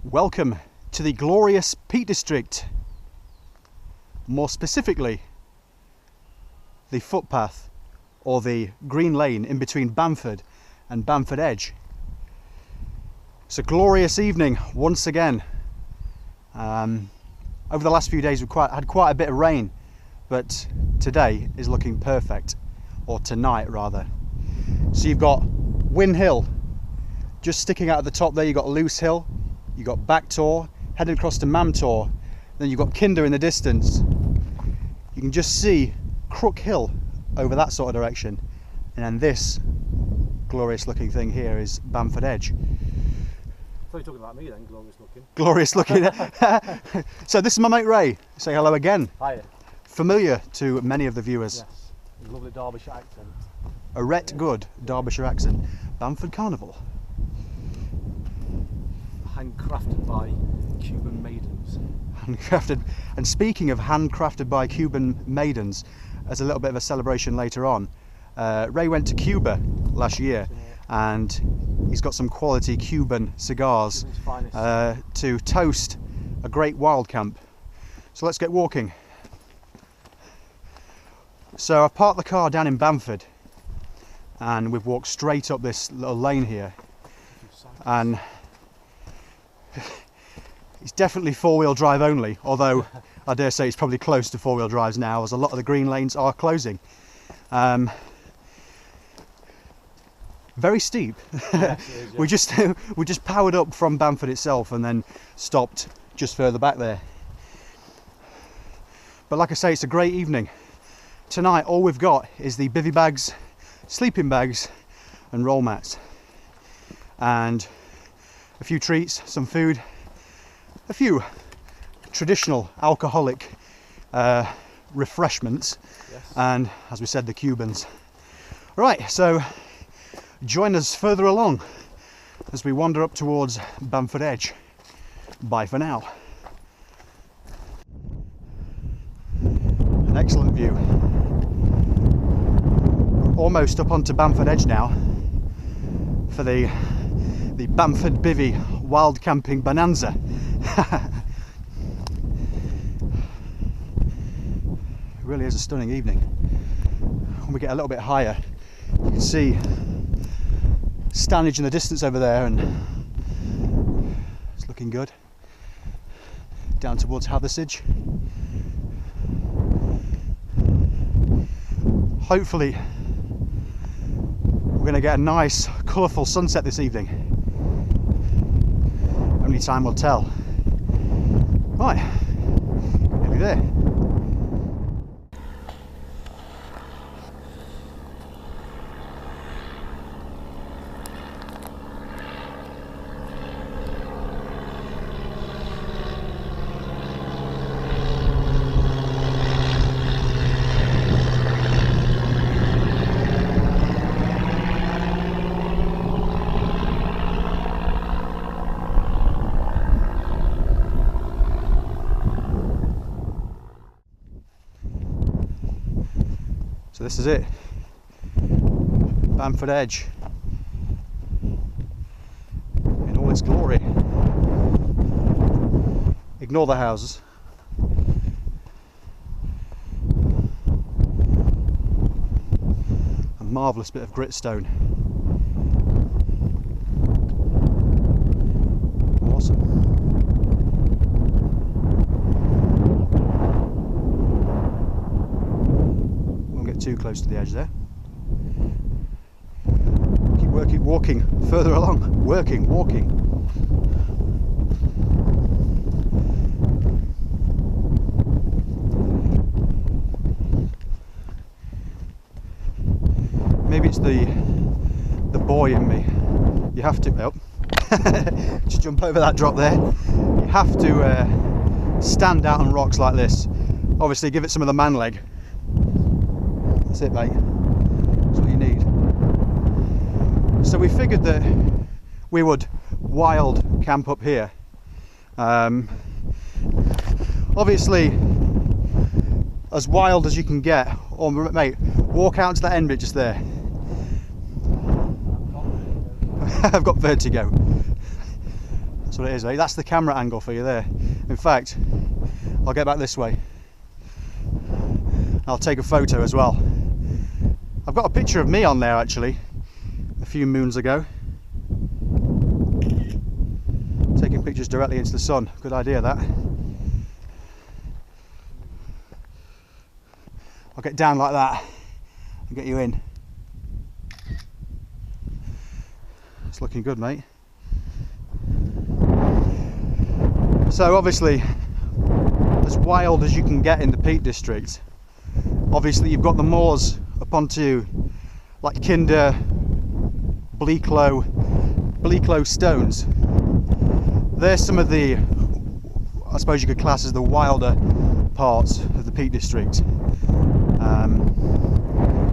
Welcome to the glorious Peak District, more specifically the footpath or the green lane in between Bamford and Bamford Edge. It's a glorious evening once again. Over the last few days we've had quite a bit of rain, but today is looking perfect, or tonight rather. So you've got Win Hill just sticking out at the top there, you've got Loose Hill, you've got Backtor, heading across to Mamtor, then you've got Kinder in the distance. You can just see Crook Hill over that sort of direction, and then this glorious looking thing here is Bamford Edge. I thought you were talking about me then, glorious looking. Glorious looking. So this is my mate Ray. Say hello again. Hiya. Familiar to many of the viewers. Yes, lovely Derbyshire accent. A ret good Derbyshire accent. Bamford Carnival. Handcrafted by Cuban maidens. Handcrafted. And speaking of handcrafted by Cuban maidens, as a little bit of a celebration later on, Ray went to Cuba last year, and he's got some quality Cuban cigars to toast a great wild camp. So let's get walking. So I've parked the car down in Bamford and we've walked straight up this little lane here, and it's definitely four-wheel drive only, although I dare say it's probably close to four-wheel drives now, as a lot of the green lanes are closing. Very steep. Yes, it is, yeah. we just powered up from Bamford itself and then stopped just further back there. But like I say, it's a great evening. Tonight all we've got is the bivvy bags, sleeping bags and roll mats, and a few treats, some food, a few traditional alcoholic refreshments, Yes. and as we said, the Cubans. Right, so join us further along as we wander up towards Bamford Edge. Bye for now. An excellent view. We're almost up onto Bamford Edge now for the Bamford Bivvy Wild Camping Bonanza. It really is a stunning evening. When we get a little bit higher, you can see Stanage in the distance over there, and it's looking good. Down towards Hathersage. Hopefully we're going to get a nice colourful sunset this evening. Only time will tell. Right, nearly there. So this is it, Bamford Edge in all its glory. Ignore the houses. A marvellous bit of gritstone. Awesome. Too close to the edge there. Keep walking further along. Walking. Maybe it's the boy in me. You have to just jump over that drop there. You have to stand out on rocks like this. Obviously give it some of the man leg. That's it, mate. That's what you need. So we figured that we would wild camp up here. Obviously, as wild as you can get. Or mate, walk out to that end bit just there. I've got vertigo. That's what it is, eh? That's the camera angle for you there. In fact, I'll get back this way. I'll take a photo as well. I've got a picture of me on there actually, a few moons ago. Taking pictures directly into the sun. Good idea that. I'll get down like that and get you in. It's looking good, mate. So obviously, as wild as you can get in the Peak District, obviously you've got the moors up onto like Kinder, Bleaklow Stones. There's some of the, I suppose you could class as the wilder parts of the Peak District.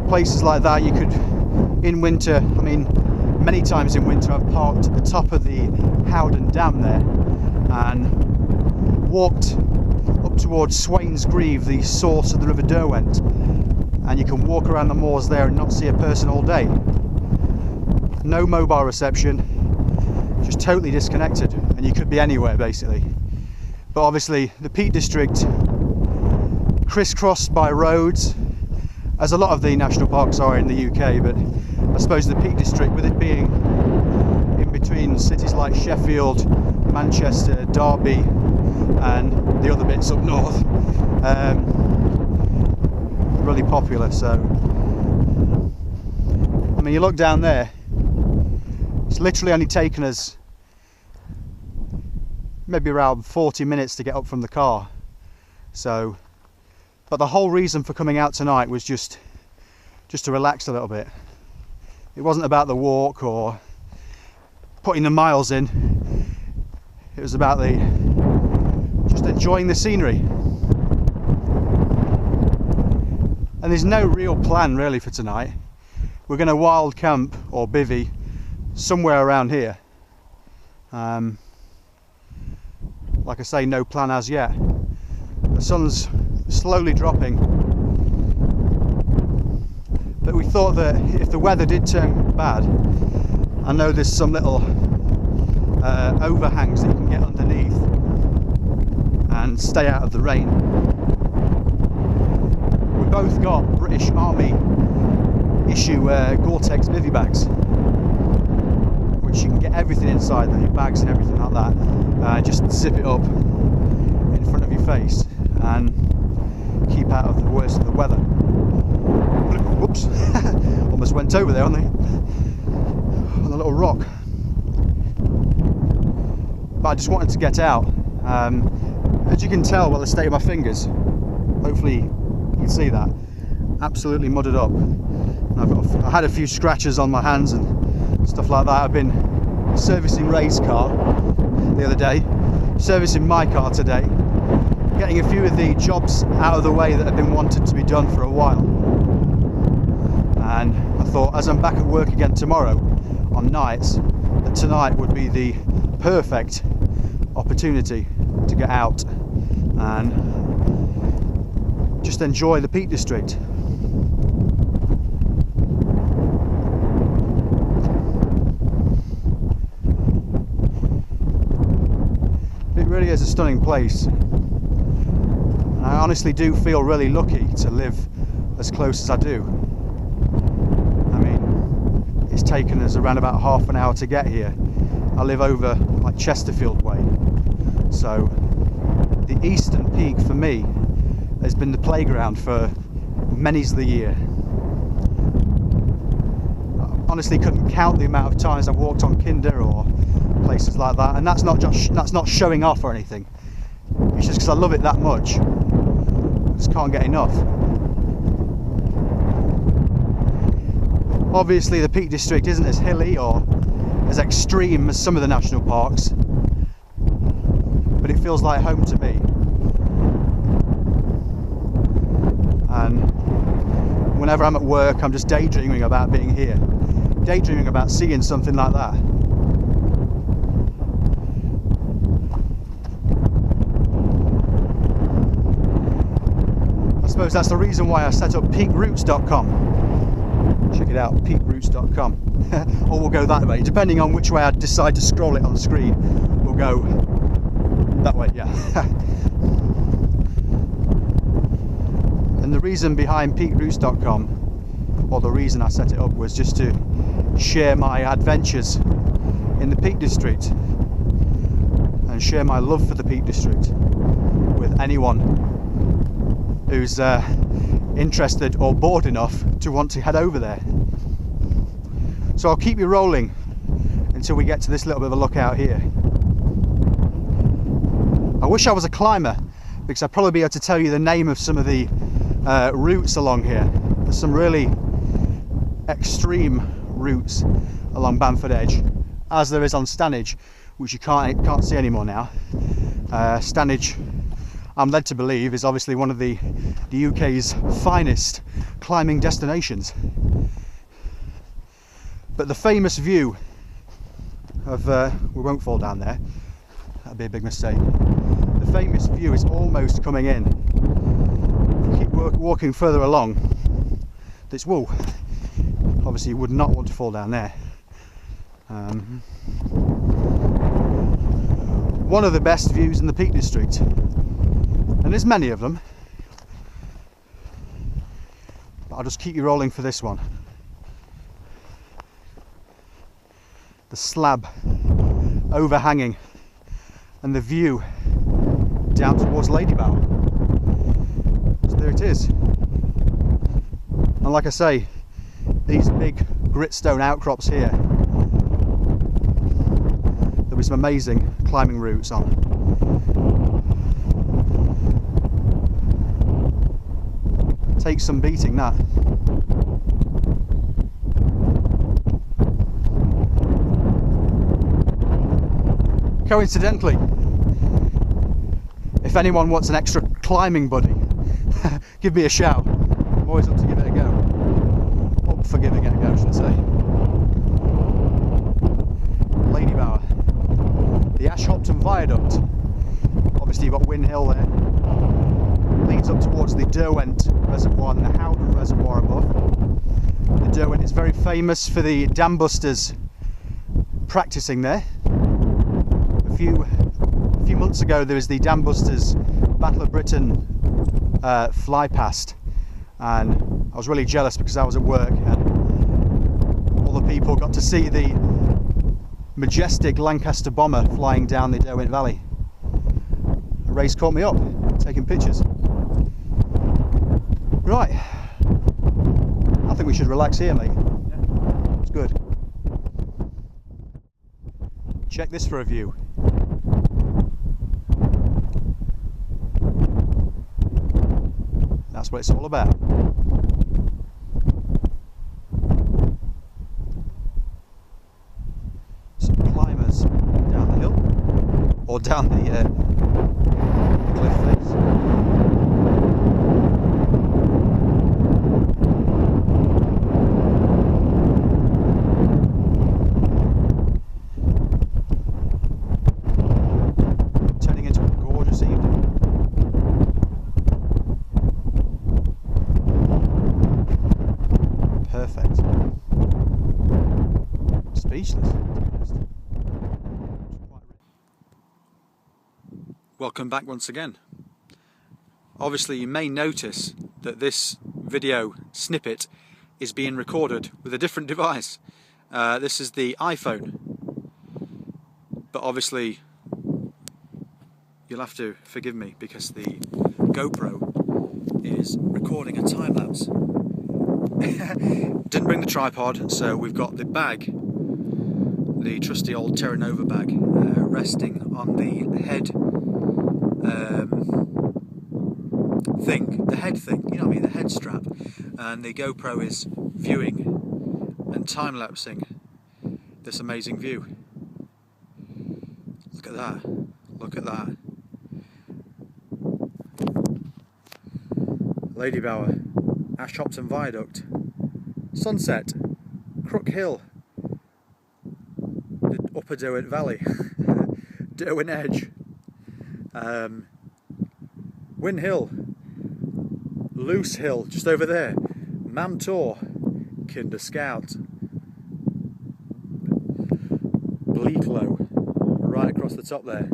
Places like that you could, in winter, I mean many times in winter I've parked at the top of the Howden Dam there and walked up towards Swains Greave, the source of the River Derwent, and you can walk around the moors there and not see a person all day. No mobile reception, just totally disconnected, and you could be anywhere basically. But obviously the Peak District, crisscrossed by roads, as a lot of the national parks are in the UK, but I suppose the Peak District, with it being in between cities like Sheffield, Manchester, Derby and the other bits up north, really popular. So I mean, you look down there, it's literally only taken us maybe around 40 minutes to get up from the car. So, but the whole reason for coming out tonight was just to relax a little bit. It wasn't about the walk or putting the miles in. It was about just enjoying the scenery. And there's no real plan really for tonight. We're going to wild camp or bivvy somewhere around here. Like I say, no plan as yet. The sun's slowly dropping, but we thought that if the weather did turn bad, I know there's some little overhangs that you can get underneath and stay out of the rain. We both got British Army issue Gore-Tex bivvy bags, which you can get everything inside them, your bags and everything like that. Just zip it up in front of your face and keep out of the worst of the weather. Whoops, almost went over there on the little rock. But I just wanted to get out. As you can tell by the state of my fingers, hopefully you can see that, absolutely mudded up. I had a few scratches on my hands and stuff like that. I've been servicing Ray's car the other day, servicing my car today, getting a few of the jobs out of the way that have been wanted to be done for a while. And I thought, as I'm back at work again tomorrow on nights, that tonight would be the perfect opportunity to get out and just enjoy the Peak District. It really is a stunning place. I honestly do feel really lucky to live as close as I do. I mean, it's taken us around about half an hour to get here. I live over like Chesterfield way, so the eastern peak for me has been the playground for many's the year. I honestly couldn't count the amount of times I've walked on Kinder or places like that, and that's not showing off or anything. It's just because I love it that much. I just can't get enough. Obviously the Peak District isn't as hilly or as extreme as some of the national parks, but it feels like home to me. And whenever I'm at work, I'm just daydreaming about being here, daydreaming about seeing something like that. I suppose that's the reason why I set up peakroutes.com. Check it out, peakroutes.com. Or we'll go that way, depending on which way I decide to scroll it on the screen. We'll go that way, yeah. And the reason behind peakroutes.com, or the reason I set it up, was just to share my adventures in the Peak District and share my love for the Peak District with anyone who's interested or bored enough to want to head over there. So I'll keep you rolling until we get to this little bit of a lookout here. I wish I was a climber, because I'd probably be able to tell you the name of some of the routes along here. There's some really extreme routes along Bamford Edge, as there is on Stanage, which you can't see anymore now. Stanage, I'm led to believe, is obviously one of the UK's finest climbing destinations. But the famous view of, we won't fall down there, that'd be a big mistake. The famous view is almost coming in. Keep walking further along. This, whoa, obviously you would not want to fall down there. One of the best views in the Peak District, and there's many of them, but I'll just keep you rolling for this one. The slab overhanging and the view down towards Ladybower. So there it is. And like I say, these big gritstone outcrops here, there'll be some amazing climbing routes on. Takes some beating, that. Coincidentally, if anyone wants an extra climbing buddy, give me a shout. I'm always up to give it a go. Up for giving it a go, I should say. Ladybower. The Ashopton Viaduct. Obviously you've got Win Hill there. Leads up towards the Derwent Reservoir and the Howden Reservoir above. The Derwent is very famous for the dam busters practicing there. A few months ago there was the Dam Busters Battle of Britain fly past, and I was really jealous because I was at work and all the people got to see the majestic Lancaster bomber flying down the Derwent Valley. Ray's caught me up taking pictures. Right, I think we should relax here, mate. Yeah. It's good. Check this for a view. That's what it's all about. Some climbers down the hill, or down the cliff face. Turning into a gorgeous evening. Perfect. Speechless. Welcome back once again. Obviously you may notice that this video snippet is being recorded with a different device. This is the iPhone, but obviously you'll have to forgive me because the GoPro is recording a time-lapse. Didn't bring the tripod, so we've got the bag, the trusty old Terra Nova bag, resting on the head head thing, you know what I mean, the head strap, and the GoPro is viewing and time-lapsing this amazing view. Look at that, look at that. Ladybower, Ashopton Viaduct, sunset, Crook Hill, the Upper Derwent Valley, Derwent Edge, Win Hill, Loose Hill just over there, Mam Tor, Kinder Scout, Bleaklow right across the top there.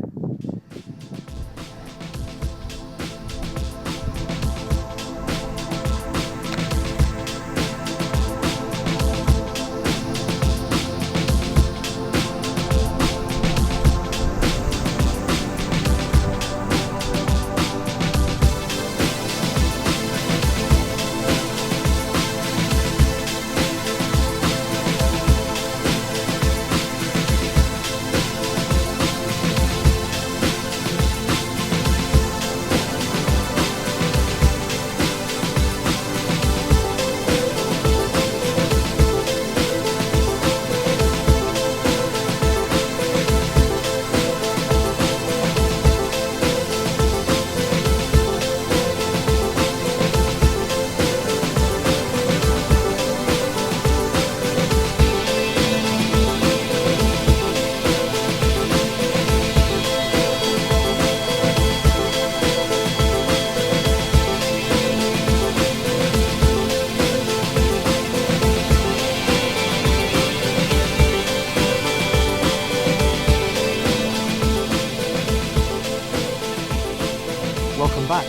Welcome back,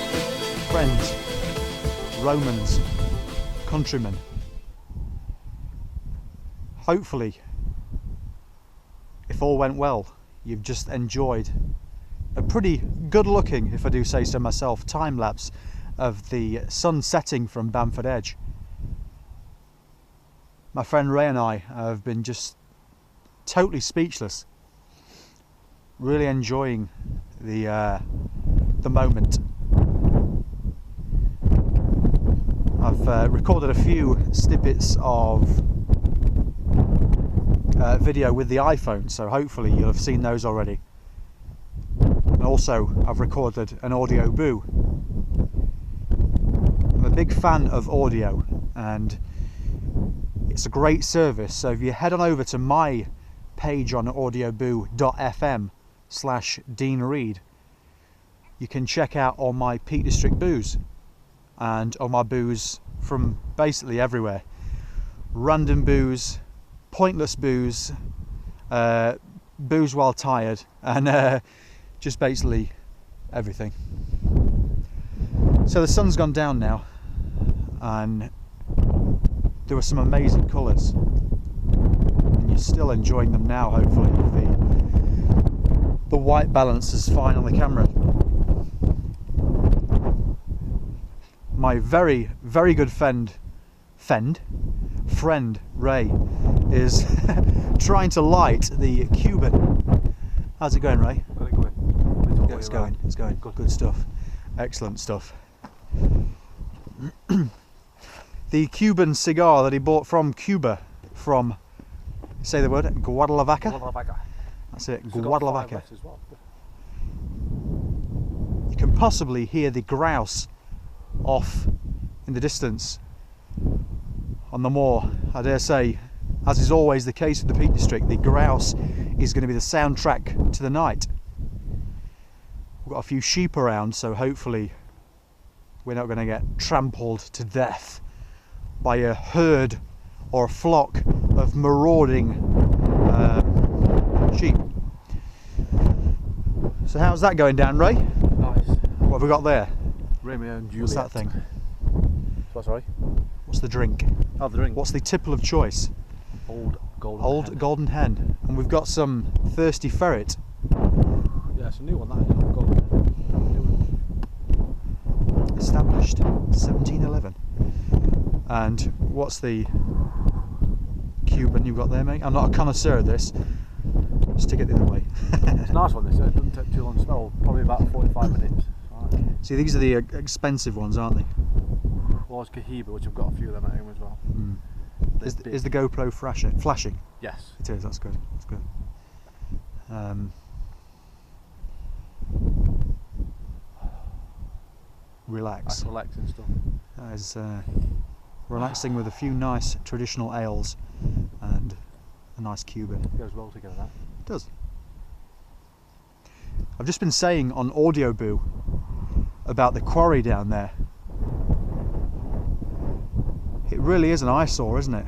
friends, Romans, countrymen. Hopefully, if all went well, you've just enjoyed a pretty good looking, if I do say so myself, time lapse of the sun setting from Bamford Edge. My friend Ray and I have been just totally speechless, really enjoying the moment. I've recorded a few snippets of video with the iPhone, so hopefully you'll have seen those already. And also I've recorded an audio boo. I'm a big fan of audio and it's a great service, so if you head on over to my page on audioboo.fm/Dean Reed, you can check out all my Peak District boos and all my boos from basically everywhere. Random boos, pointless boos, boos while tired, and just basically everything. So the sun's gone down now and there were some amazing colours and you're still enjoying them now, hopefully, with the white balance is fine on the camera. My very, very good friend Ray is trying to light the Cuban. How's it going, Ray? Got it going. Yeah, it's going. Good stuff. Excellent stuff. The Cuban cigar that he bought from Cuba, from, say the word, Guadalajara. That's it, Guadalajara. Well. You can possibly hear the grouse off in the distance on the moor. I dare say, as is always the case with the Peak District, the grouse is going to be the soundtrack to the night. We've got a few sheep around, so hopefully we're not going to get trampled to death by a herd or a flock of marauding sheep. So how's that going down, Ray? Nice. What have we got there? Romeo and Juliet. What's that thing? Sorry? What's the drink? Oh, the drink. What's the tipple of choice? Old golden Old hen. golden hen. And we've got some thirsty ferret. Yeah, it's a new one, that is. Old golden hen. Established 1711. And what's the Cuban you've got there, mate? I'm not a connoisseur of this. Stick it the other way. It's a nice one, this. It doesn't take too long to smell. Probably about 45 minutes. Right. See, these are the expensive ones, aren't they? Well, it's Cohiba, which I've got a few of them at home as well. Mm. Is the GoPro flashing? Yes. It is, that's good. That's good. Relax. That's relaxing stuff. That is relaxing with a few nice traditional ales and a nice Cuban. It goes well together, that. It does. I've just been saying on Audio Boo about the quarry down there. It really is an eyesore, isn't it?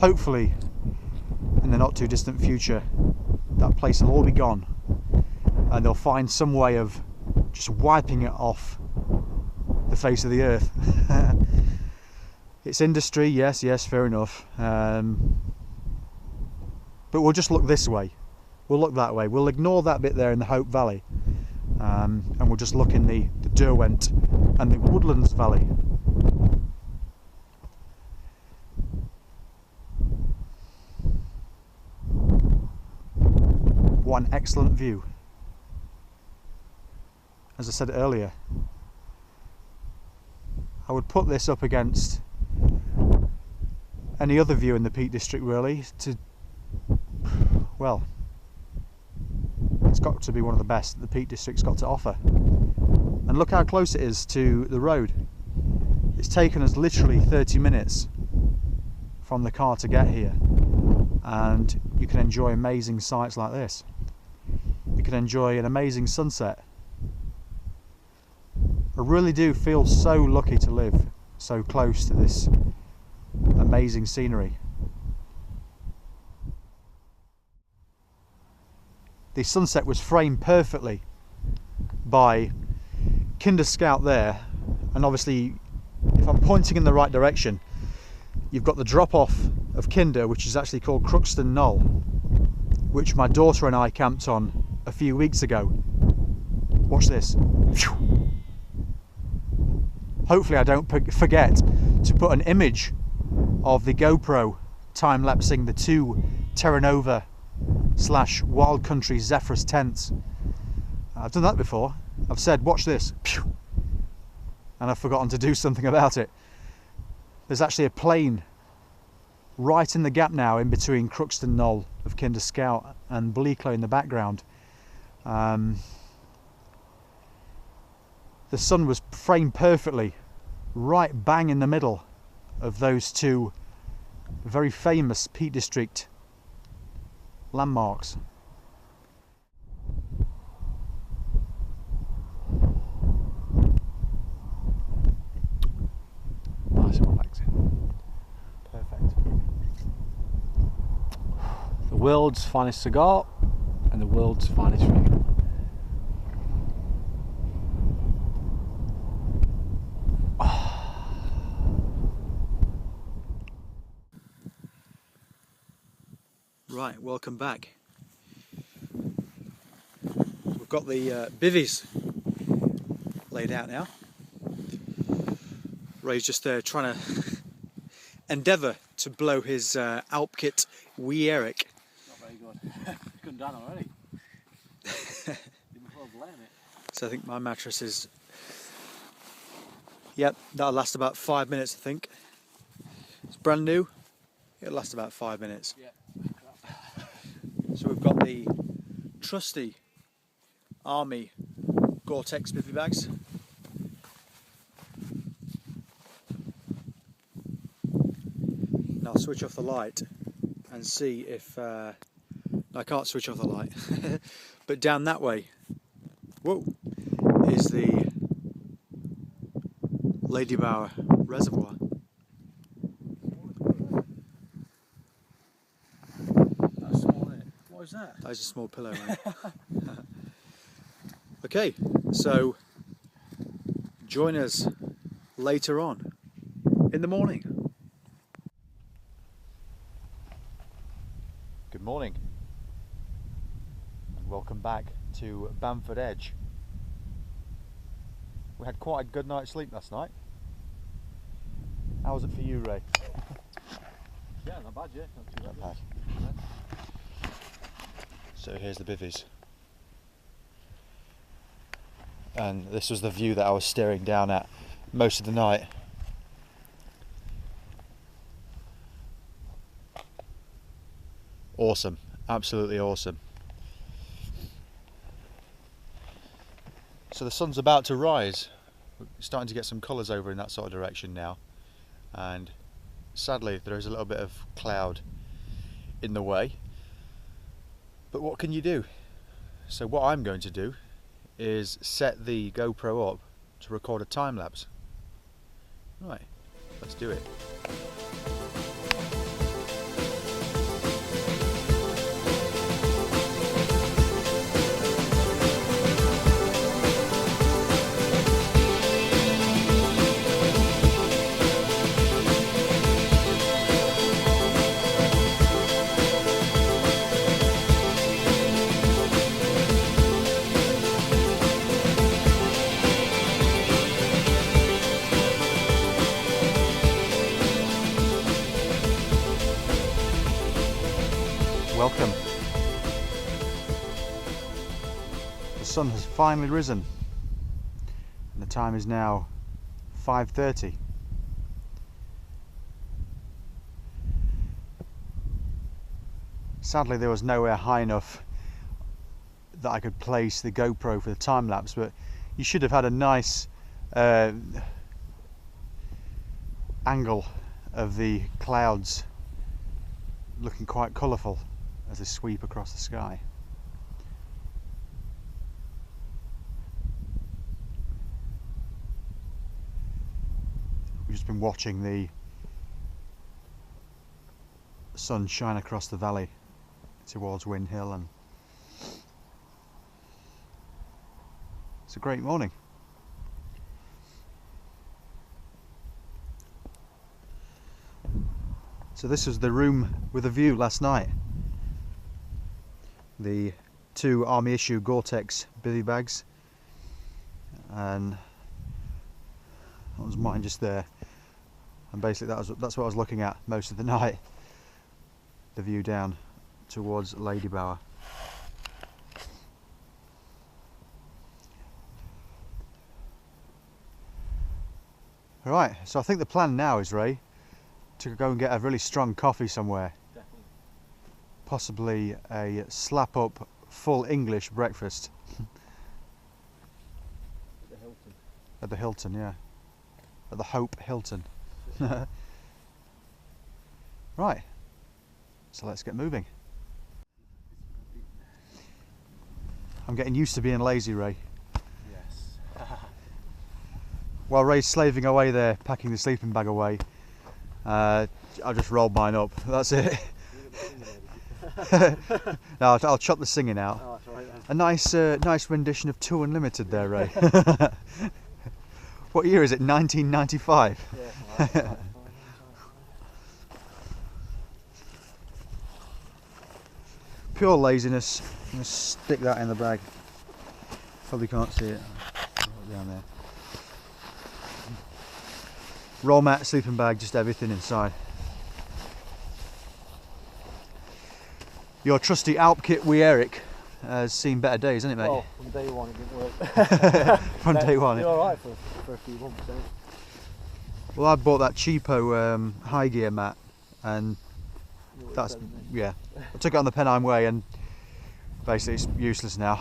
hopefully in the not too distant future that place will all be gone and they'll find some way of just wiping it off the face of the earth. It's industry, yes, fair enough, but we'll just look this way, we'll look that way, we'll ignore that bit there in the Hope Valley, and we'll just look in the Derwent and the Woodlands Valley. What an excellent view. As I said earlier, I would put this up against any other view in the Peak District really. Well, it's got to be one of the best that the Peak District's got to offer. And look how close it is to the road. It's taken us literally 30 minutes from the car to get here, and you can enjoy amazing sights like this. You can enjoy an amazing sunset. I really do feel so lucky to live so close to this amazing scenery. The sunset was framed perfectly by Kinder Scout there, and obviously if I'm pointing in the right direction, you've got the drop off of Kinder, which is actually called Crookston Knoll, which my daughter and I camped on a few weeks ago. Watch this. Hopefully I don't forget to put an image of the GoPro time-lapsing the two Terra Nova / Wild Country Zephyrus tents. I've done that before. I've said, watch this, and I've forgotten to do something about it. There's actually a plane right in the gap now in between Crookston Knoll of Kinder Scout and Bleaklow in the background. The sun was framed perfectly right bang in the middle of those two very famous Peak District landmarks. Nice and relaxing. Perfect. The world's finest cigar and the world's finest view. Right, welcome back. We've got the bivvies laid out now. Ray's just there trying to endeavour to blow his Alp kit Wee Eric. Not very good. It's gone down already. So I think my mattress is, yep, that'll last about 5 minutes I think. It's brand new, it'll last about 5 minutes. Yeah. So we've got the trusty Army Gore-Tex bivvy bags. Now I'll switch off the light and see if I can't switch off the light, but down that way, whoa, is the Ladybower Reservoir. That's small, isn't it? What is that? That is a small pillow, right? Okay, so join us later on in the morning. Good morning and welcome back to Bamford Edge. We had quite a good night's sleep last night. How was it for you, Ray? Yeah, not bad, yeah. Not too Not bad. So here's the bivvies. And this was the view that I was staring down at most of the night. Awesome, absolutely awesome. So the sun's about to rise. We're starting to get some colours over in that sort of direction now, and sadly there is a little bit of cloud in the way, but what can you do? So what I'm going to do is set the GoPro up to record a time lapse. Right, let's do it. welcome. The sun has finally risen and the time is now 5:30. Sadly there was nowhere high enough that I could place the GoPro for the time lapse, but you should have had a nice angle of the clouds looking quite colourful as they sweep across the sky. We've just been watching the sun shine across the valley towards Win Hill, and it's a great morning. So this was the room with a view last night. The 2 Army issue Gore-Tex bivvy bags, and that was mine just there. And basically that's what I was looking at most of the night. The view down towards Lady Bower. Right, so I think the plan now is, Ray, to go and get a really strong coffee somewhere. Definitely. Possibly a slap up full English breakfast. At the Hilton. At the Hilton, yeah. At the Hope Hilton. Right, so let's get moving. I'm getting used to being lazy, Ray. Yes. While Ray's slaving away there, packing the sleeping bag away, I just rolled mine up. That's it. No, I'll chop the singing out. Oh, that's all right then. A nice rendition of Two Unlimited there, Ray. What year is it? 1995. Yeah, all right. Pure laziness. I'm going to stick that in the bag. Probably can't see it. Right down there. Roll mat, sleeping bag, just everything inside. Your trusty Alp kit Wee Eric has seen better days, hasn't it, mate? Well, from day one it didn't work. From day one. You're alright for a few months, isn't it? Well, I bought that cheapo high gear mat, and that's, yeah. I took it on the Pennine Way, and basically it's useless now.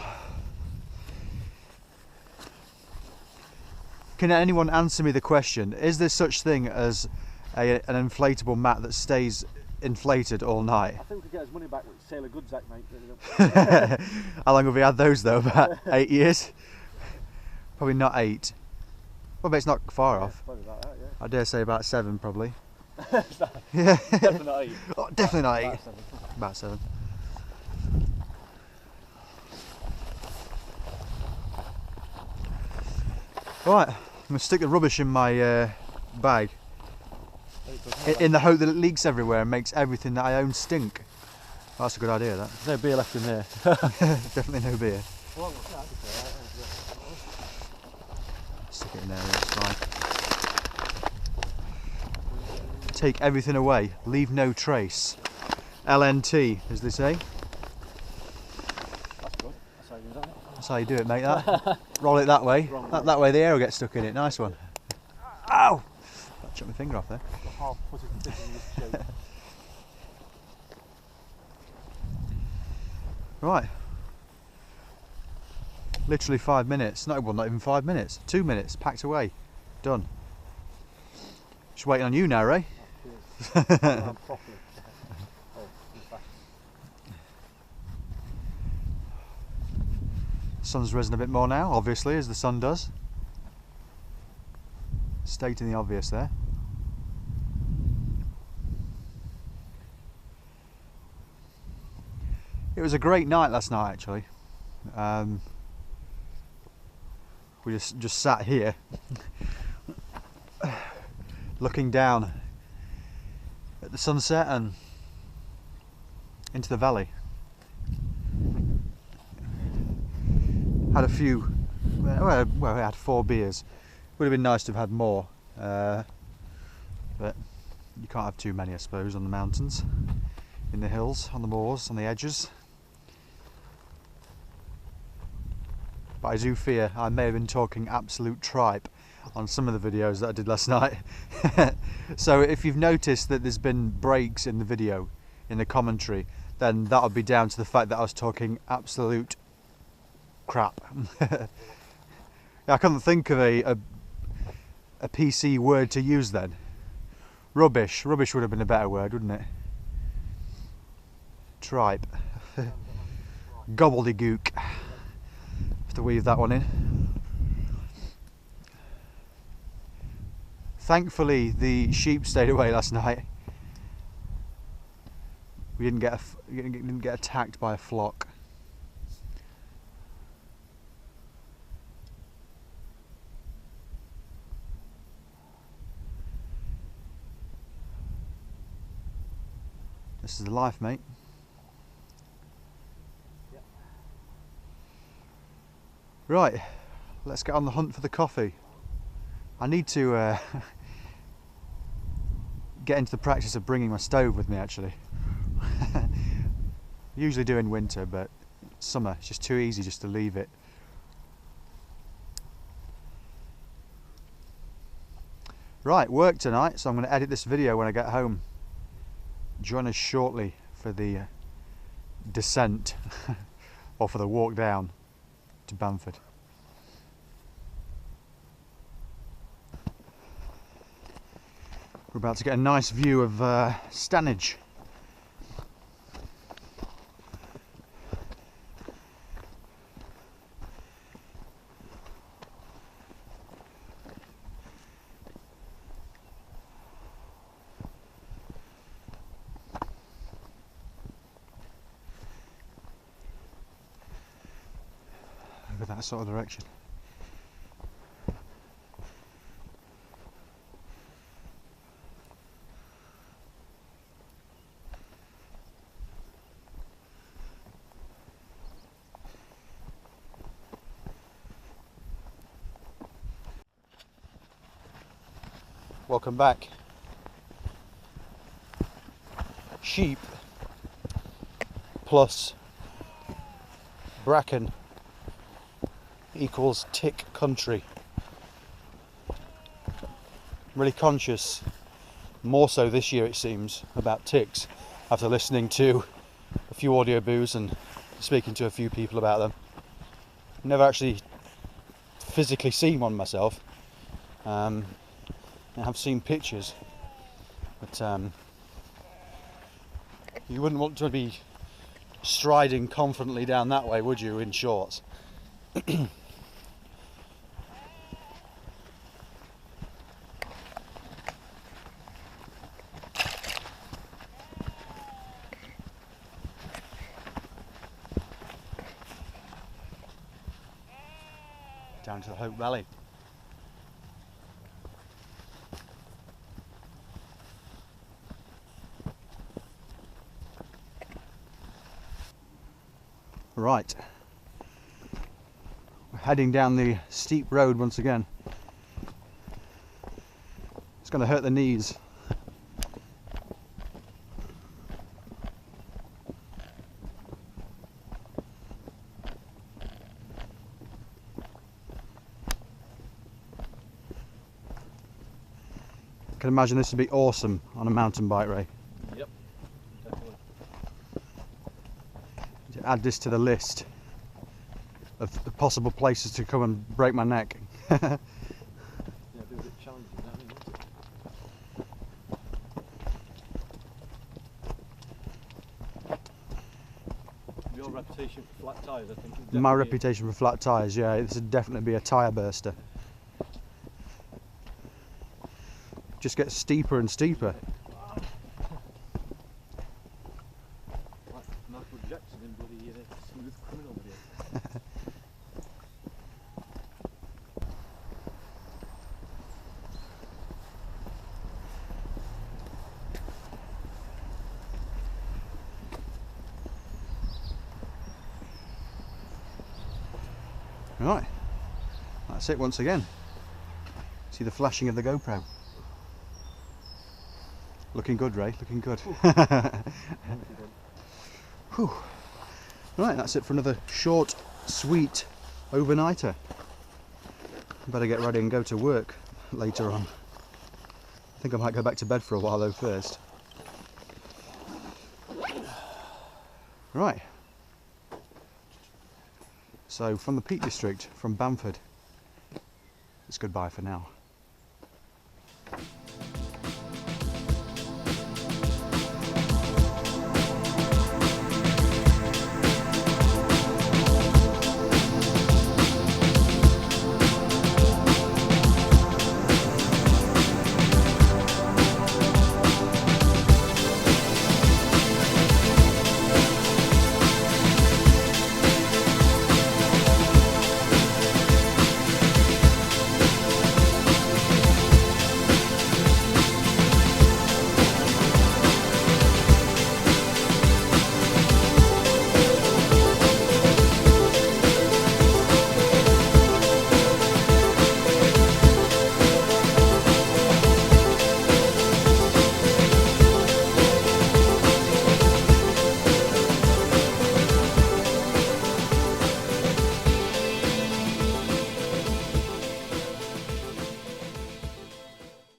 Can anyone answer me the question, is there such thing as an inflatable mat that stays inflated all night? I think we could get his money back with Sailor Goods Act, mate. How long have we had those though? About 8 years? Probably not 8. Well, but it's not far off. Probably about that, yeah. I dare say about 7 probably. Yeah. Definitely not 8. Oh, definitely not 8. About 7. About 7. Right, I'm going to stick the rubbish in my bag in the hope that it leaks everywhere and makes everything that I own stink. That's a good idea, that. There's no beer left in there. Definitely no beer. Well, yeah, I could say that. Stick it in there, that's fine. Take everything away, leave no trace. LNT, as they say. That's good. That's how you do that. That's how you do it, mate, that. Roll it that way. That way the air will get stuck in it. Nice one. Ow! I chopped my finger off there. Got half put it in this shape. Right. Literally 5 minutes. No, well, not even 5 minutes. 2 minutes. Packed away. Done. Just waiting on you now, Ray. Properly. Sun's risen a bit more now, obviously, as the sun does. Stating the obvious there. It was a great night last night, actually. We just sat here, looking down at the sunset and into the valley. Had a few, well, we had 4 beers. Would have been nice to have had more, but you can't have too many, I suppose, on the mountains. in the hills, on the moors, on the edges. But I do fear I may have been talking absolute tripe on some of the videos that I did last night. So if you've noticed that there's been breaks in the video, in the commentary, then that would be down to the fact that I was talking absolute crap. I couldn't think of a PC word to use then. Rubbish. Rubbish would have been a better word, wouldn't it? Tripe. Gobbledygook. Have to weave that one in. Thankfully, the sheep stayed away last night. We didn't get attacked by a flock. This is the life, mate. Yep. Right, let's get on the hunt for the coffee. I need to get into the practice of bringing my stove with me, actually. Usually do in winter, but summer it's just too easy just to leave it. Right, work tonight, so I'm going to edit this video when I get home. Join us shortly for the descent or for the walk down to Bamford. We're about to get a nice view of Stanage. Over that sort of direction. Welcome back. Sheep plus bracken equals tick country. I'm really conscious, more so this year it seems, about ticks after listening to a few audiobooks and speaking to a few people about them. Never actually physically seen one myself. I have seen pictures, but you wouldn't want to be striding confidently down that way, would you, in shorts? Down to the Hope Valley. Right, we're heading down the steep road once again. It's going to hurt the knees. I can imagine this would be awesome on a mountain bike, Ray. Yep, definitely. Add this to the list of the possible places to come and break my neck. Yeah, do a bit challenging, don't you? Your reputation for flat tyres, I think. My reputation for flat tyres, yeah, this would definitely be a tyre burster. Just gets steeper and steeper. Like Michael Jackson in bloody Smooth Criminal video. Right, that's it once again. See the flashing of the GoPro. Looking good, Ray, looking good. Whew. Right, that's it for another short, sweet overnighter. Better get ready and go to work later on. I think I might go back to bed for a while though first. Right. So from the Peak District, from Bamford, it's goodbye for now.